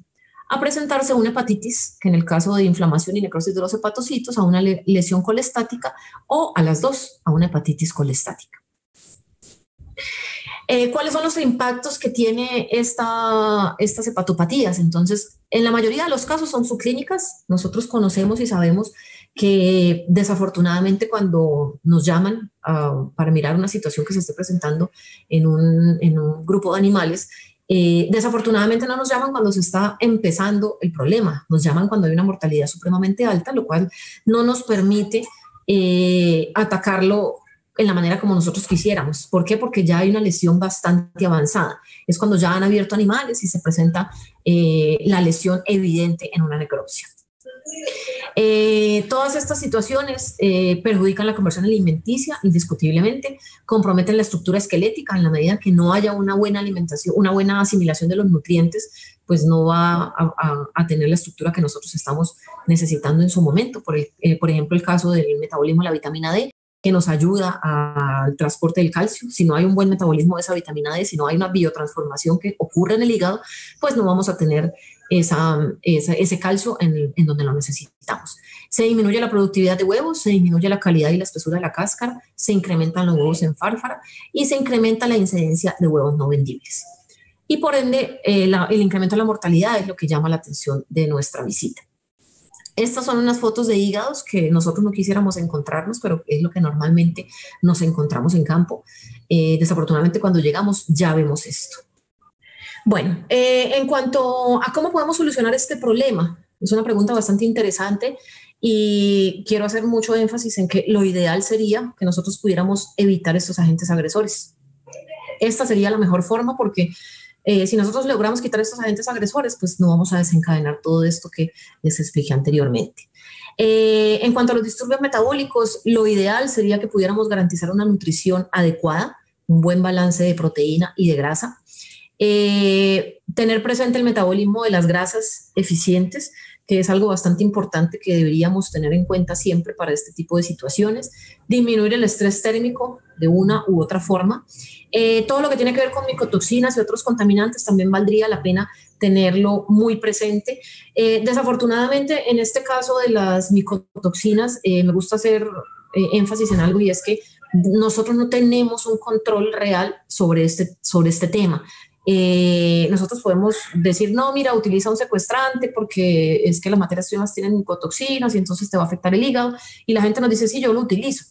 B: A presentarse una hepatitis, que en el caso de inflamación y necrosis de los hepatocitos, a una lesión colestática o a las dos, a una hepatitis colestática. ¿Cuáles son los impactos que tiene estas hepatopatías? Entonces, en la mayoría de los casos son subclínicas. Nosotros conocemos y sabemos que desafortunadamente cuando nos llaman para mirar una situación que se esté presentando en un grupo de animales, desafortunadamente no nos llaman cuando se está empezando el problema, nos llaman cuando hay una mortalidad supremamente alta, lo cual no nos permite atacarlo en la manera como nosotros quisiéramos. ¿Por qué? Porque ya hay una lesión bastante avanzada. Es cuando ya han abierto animales y se presenta la lesión evidente en una necropsia. Todas estas situaciones perjudican la conversión alimenticia, indiscutiblemente, comprometen la estructura esquelética en la medida que no haya una buena alimentación, una buena asimilación de los nutrientes, pues no va a tener la estructura que nosotros estamos necesitando en su momento. Por ejemplo, el caso del metabolismo de la vitamina D, que nos ayuda al transporte del calcio. Si no hay un buen metabolismo de esa vitamina D, si no hay una biotransformación que ocurre en el hígado, pues no vamos a tener ese calcio en donde lo necesitamos. Se disminuye la productividad de huevos, se disminuye la calidad y la espesura de la cáscara, se incrementan los huevos en fárfara y se incrementa la incidencia de huevos no vendibles. Y por ende, el incremento de la mortalidad es lo que llama la atención de nuestra visita. Estas son unas fotos de hígados que nosotros no quisiéramos encontrarnos, pero es lo que normalmente nos encontramos en campo. Desafortunadamente, cuando llegamos ya vemos esto. Bueno, en cuanto a cómo podemos solucionar este problema, es una pregunta bastante interesante y quiero hacer mucho énfasis en que lo ideal sería que nosotros pudiéramos evitar estos agentes agresores. Esta sería la mejor forma porque si nosotros logramos quitar estos agentes agresores, pues no vamos a desencadenar todo esto que les expliqué anteriormente. En cuanto a los disturbios metabólicos, lo ideal sería que pudiéramos garantizar una nutrición adecuada, un buen balance de proteína y de grasa, tener presente el metabolismo de las grasas eficientes, que es algo bastante importante que deberíamos tener en cuenta siempre para este tipo de situaciones, disminuir el estrés térmico de una u otra forma. Todo lo que tiene que ver con micotoxinas y otros contaminantes también valdría la pena tenerlo muy presente. Desafortunadamente, en este caso de las micotoxinas, me gusta hacer énfasis en algo, y es que nosotros no tenemos un control real sobre este tema. Nosotros podemos decir, no, mira, utiliza un secuestrante porque es que las materias primas tienen micotoxinas y entonces te va a afectar el hígado, y la gente nos dice, sí, yo lo utilizo.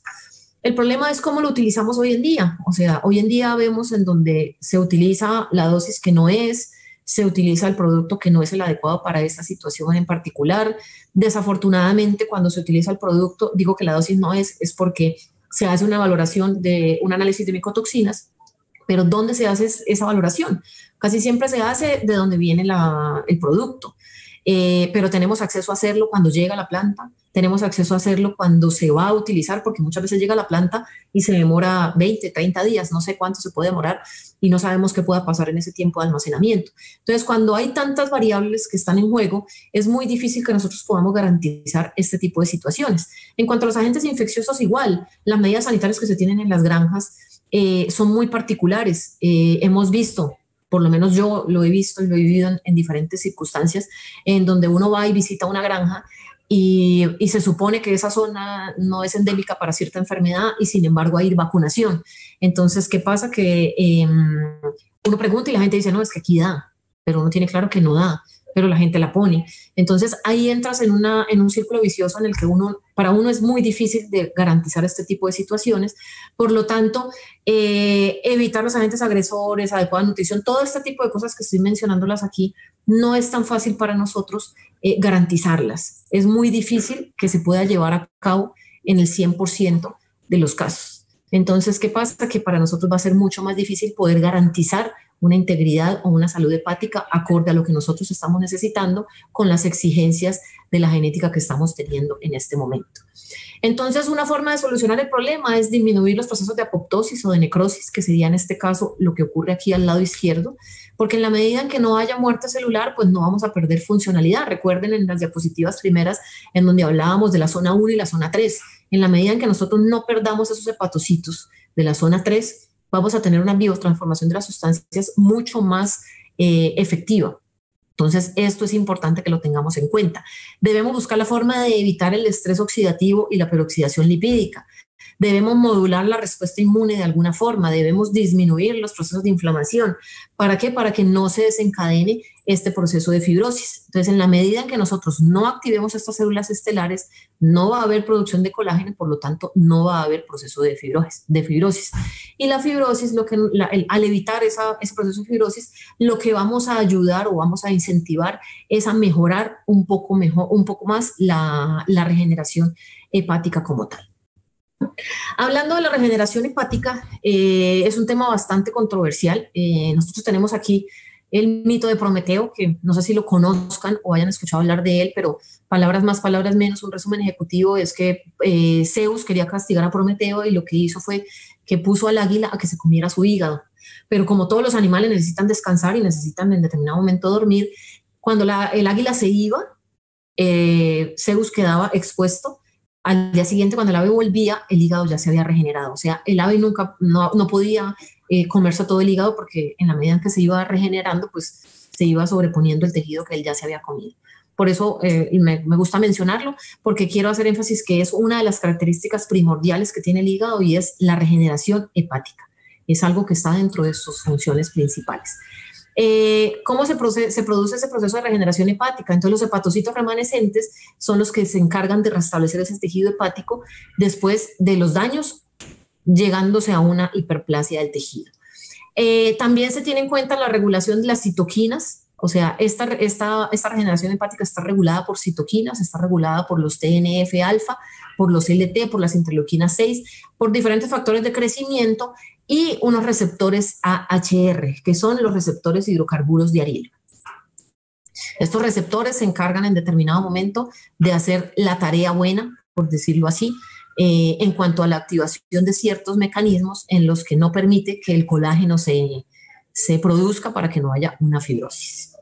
B: El problema es cómo lo utilizamos hoy en día. O sea, hoy en día vemos en donde se utiliza la dosis que no es, se utiliza el producto que no es el adecuado para esta situación en particular. Desafortunadamente, cuando se utiliza el producto, digo que la dosis no es porque se hace una valoración de un análisis de micotoxinas, pero ¿dónde se hace esa valoración? Casi siempre se hace de donde viene el producto. Pero tenemos acceso a hacerlo cuando llega a la planta, tenemos acceso a hacerlo cuando se va a utilizar, porque muchas veces llega a la planta y se demora 20, 30 días, no sé cuánto se puede demorar, y no sabemos qué pueda pasar en ese tiempo de almacenamiento. Entonces, cuando hay tantas variables que están en juego, es muy difícil que nosotros podamos garantizar este tipo de situaciones. En cuanto a los agentes infecciosos, igual, las medidas sanitarias que se tienen en las granjas son muy particulares. Hemos visto, por lo menos yo lo he visto y lo he vivido en diferentes circunstancias, en donde uno va y visita una granja y se supone que esa zona no es endémica para cierta enfermedad, y sin embargo hay vacunación. Entonces, ¿qué pasa? Que uno pregunta y la gente dice, no, es que aquí da, pero uno tiene claro que no da, pero la gente la pone. Entonces ahí entras en un círculo vicioso en el que para uno es muy difícil de garantizar este tipo de situaciones. Por lo tanto, evitar los agentes agresores, adecuada nutrición, todo este tipo de cosas que estoy mencionándolas aquí, no es tan fácil para nosotros garantizarlas. Es muy difícil que se pueda llevar a cabo en el 100% de los casos. Entonces, ¿qué pasa? Que para nosotros va a ser mucho más difícil poder garantizar una integridad o una salud hepática acorde a lo que nosotros estamos necesitando con las exigencias de la genética que estamos teniendo en este momento. Entonces, una forma de solucionar el problema es disminuir los procesos de apoptosis o de necrosis, que sería en este caso lo que ocurre aquí al lado izquierdo, porque en la medida en que no haya muerte celular, pues no vamos a perder funcionalidad. Recuerden en las diapositivas primeras en donde hablábamos de la zona 1 y la zona 3. En la medida en que nosotros no perdamos esos hepatocitos de la zona 3, vamos a tener una biotransformación de las sustancias mucho más efectiva. Entonces, esto es importante que lo tengamos en cuenta. Debemos buscar la forma de evitar el estrés oxidativo y la peroxidación lipídica. Debemos modular la respuesta inmune de alguna forma, debemos disminuir los procesos de inflamación. ¿Para qué? Para que no se desencadene este proceso de fibrosis. Entonces, en la medida en que nosotros no activemos estas células estelares, no va a haber producción de colágeno, por lo tanto, no va a haber proceso de fibrosis. Y la fibrosis, al evitar ese proceso de fibrosis, lo que vamos a ayudar o vamos a incentivar es a mejorar un poco más la regeneración hepática como tal. Hablando de la regeneración hepática, es un tema bastante controversial. Nosotros tenemos aquí el mito de Prometeo, que no sé si lo conozcan o hayan escuchado hablar de él, pero palabras más, palabras menos, un resumen ejecutivo es que Zeus quería castigar a Prometeo y lo que hizo fue que puso al águila a que se comiera su hígado. Pero como todos los animales necesitan descansar y necesitan en determinado momento dormir, cuando el águila se iba, Zeus quedaba expuesto. Al día siguiente, cuando el ave volvía, el hígado ya se había regenerado. O sea, el ave no podía comerse todo el hígado porque en la medida en que se iba regenerando, pues se iba sobreponiendo el tejido que él ya se había comido. Por eso me gusta mencionarlo, porque quiero hacer énfasis que es una de las características primordiales que tiene el hígado, y es la regeneración hepática. Es algo que está dentro de sus funciones principales. ¿Cómo se produce ese proceso de regeneración hepática? Entonces, los hepatocitos remanescentes son los que se encargan de restablecer ese tejido hepático después de los daños, llegándose a una hiperplasia del tejido. También se tiene en cuenta la regulación de las citoquinas. O sea, esta regeneración hepática está regulada por citoquinas, está regulada por los TNF-alfa, por los LT, por las interleuquinas 6, por diferentes factores de crecimiento y unos receptores AHR, que son los receptores hidrocarburos de arilo. Estos receptores se encargan en determinado momento de hacer la tarea buena, por decirlo así, en cuanto a la activación de ciertos mecanismos en los que no permite que el colágeno se produzca para que no haya una fibrosis.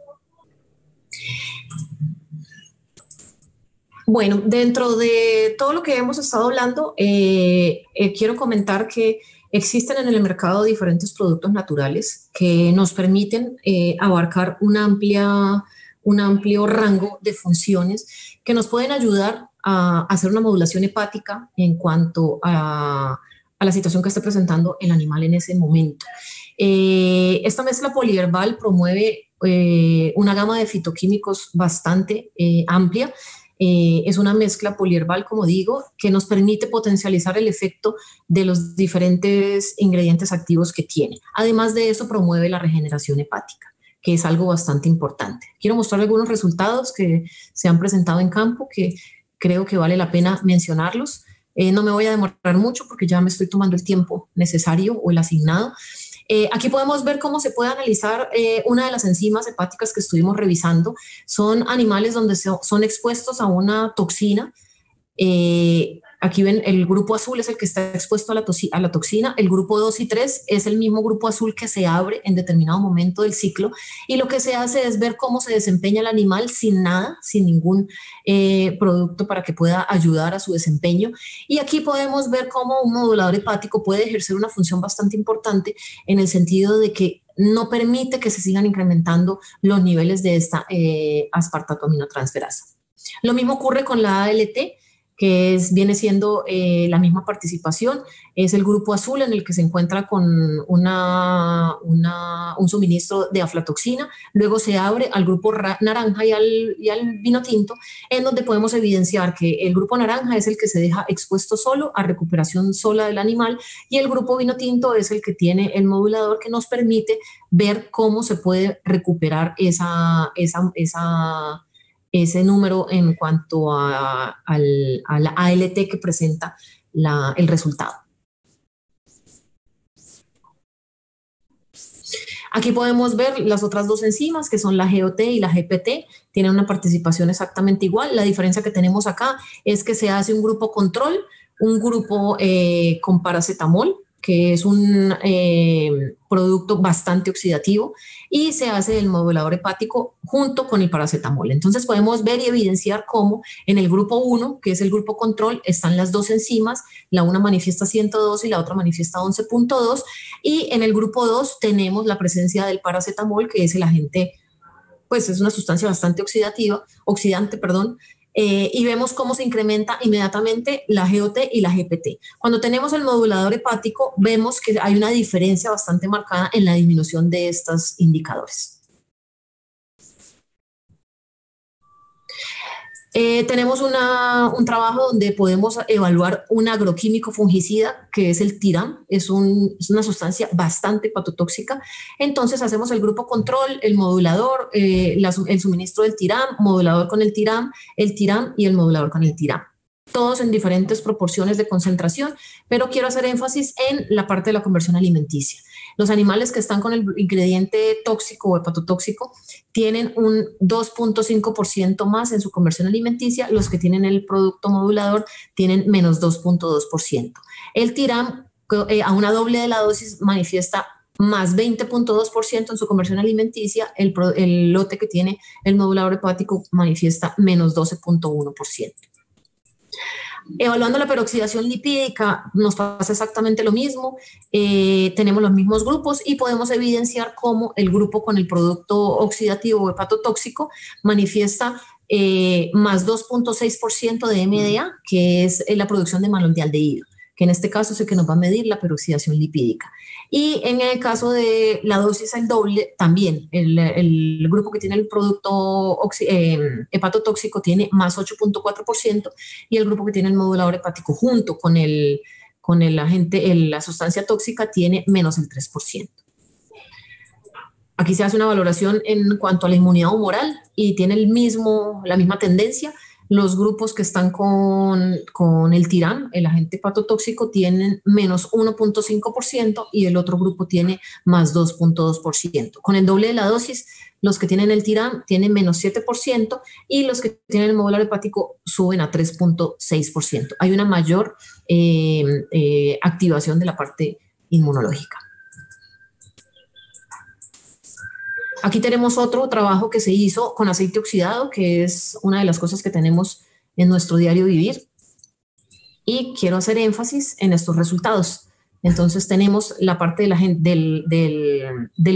B: Bueno, dentro de todo lo que hemos estado hablando, quiero comentar que existen en el mercado diferentes productos naturales que nos permiten abarcar un amplio rango de funciones que nos pueden ayudar a hacer una modulación hepática en cuanto a la situación que esté presentando el animal en ese momento. Esta mezcla poliherbal promueve una gama de fitoquímicos bastante amplia. Es una mezcla poliherbal, como digo, que nos permite potencializar el efecto de los diferentes ingredientes activos que tiene. Además de eso, promueve la regeneración hepática, que es algo bastante importante. Quiero mostrar algunos resultados que se han presentado en campo que creo que vale la pena mencionarlos. No me voy a demorar mucho porque ya me estoy tomando el tiempo necesario o el asignado. Aquí podemos ver cómo se puede analizar una de las enzimas hepáticas que estuvimos revisando. Son animales donde son expuestos a una toxina. Aquí ven, el grupo azul es el que está expuesto a la toxina, el grupo 2 y 3 es el mismo grupo azul que se abre en determinado momento del ciclo, y lo que se hace es ver cómo se desempeña el animal sin nada, sin ningún producto para que pueda ayudar a su desempeño. Y aquí podemos ver cómo un modulador hepático puede ejercer una función bastante importante en el sentido de que no permite que se sigan incrementando los niveles de esta aspartato aminotransferasa. Lo mismo ocurre con la ALT, que viene siendo la misma participación. Es el grupo azul en el que se encuentra con un suministro de aflatoxina, luego se abre al grupo naranja y al vino tinto, en donde podemos evidenciar que el grupo naranja es el que se deja expuesto solo a recuperación sola del animal, y el grupo vino tinto es el que tiene el modulador que nos permite ver cómo se puede recuperar ese número en cuanto a la ALT que presenta el resultado. Aquí podemos ver las otras dos enzimas, que son la GOT y la GPT, tienen una participación exactamente igual. La diferencia que tenemos acá es que se hace un grupo control, un grupo con paracetamol, que es un producto bastante oxidativo, y se hace el modulador hepático junto con el paracetamol. Entonces podemos ver y evidenciar cómo en el grupo 1, que es el grupo control, están las dos enzimas, la una manifiesta 102 y la otra manifiesta 11.2, y en el grupo 2 tenemos la presencia del paracetamol, que es el agente, pues es una sustancia bastante oxidante, y vemos cómo se incrementa inmediatamente la GOT y la GPT. Cuando tenemos el modulador hepático, vemos que hay una diferencia bastante marcada en la disminución de estos indicadores. Tenemos un trabajo donde podemos evaluar un agroquímico fungicida, que es el TIRAM. Es una sustancia bastante hepatotóxica. Entonces hacemos el grupo control, el modulador, el suministro del TIRAM, modulador con el TIRAM y el modulador con el TIRAM. Todos en diferentes proporciones de concentración, pero quiero hacer énfasis en la parte de la conversión alimenticia. Los animales que están con el ingrediente tóxico o hepatotóxico tienen un 2.5% más en su conversión alimenticia. Los que tienen el producto modulador tienen menos 2.2%. El TIRAM a una doble de la dosis manifiesta más 20.2% en su conversión alimenticia. El lote que tiene el modulador hepático manifiesta menos 12.1%. Evaluando la peroxidación lipídica nos pasa exactamente lo mismo. Tenemos los mismos grupos y podemos evidenciar cómo el grupo con el producto oxidativo o hepatotóxico manifiesta más 2.6% de MDA, que es la producción de malondialdehído, que en este caso es el que nos va a medir la peroxidación lipídica. Y en el caso de la dosis al doble, también el grupo que tiene el producto hepatotóxico tiene más 8.4%, y el grupo que tiene el modulador hepático junto con el agente, la sustancia tóxica, tiene menos el 3%. Aquí se hace una valoración en cuanto a la inmunidad humoral y tiene la misma tendencia. Los grupos que están con el TIRAM, el agente hepatotóxico, tienen menos 1.5% y el otro grupo tiene más 2.2%. Con el doble de la dosis, los que tienen el TIRAM tienen menos 7% y los que tienen el modulador hepático suben a 3.6%. Hay una mayor activación de la parte inmunológica. Aquí tenemos otro trabajo que se hizo con aceite oxidado, que es una de las cosas que tenemos en nuestro diario vivir. Y quiero hacer énfasis en estos resultados. Entonces tenemos la parte del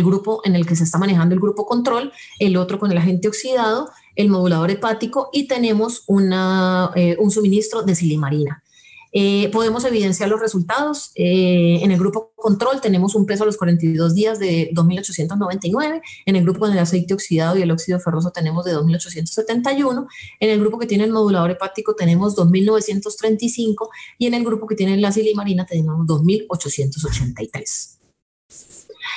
B: grupo en el que se está manejando el grupo control, el otro con el agente oxidado, el modulador hepático y tenemos un suministro de silimarina. Podemos evidenciar los resultados. En el grupo control tenemos un peso a los 42 días de 2.899. En el grupo con el aceite oxidado y el óxido ferroso tenemos de 2.871. En el grupo que tiene el modulador hepático tenemos 2.935 y en el grupo que tiene la silimarina tenemos 2.883.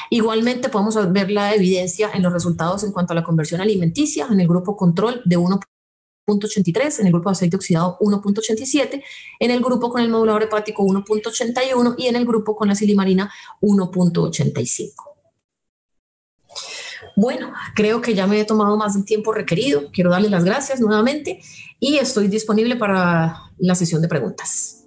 B: Igualmente podemos ver la evidencia en los resultados en cuanto a la conversión alimenticia. En el grupo control de 1.83, en el grupo de aceite oxidado 1.87, en el grupo con el modulador hepático 1.81 y en el grupo con la silimarina 1.85. Bueno, creo que ya me he tomado más del tiempo requerido. Quiero darles las gracias nuevamente y estoy disponible para la sesión de preguntas.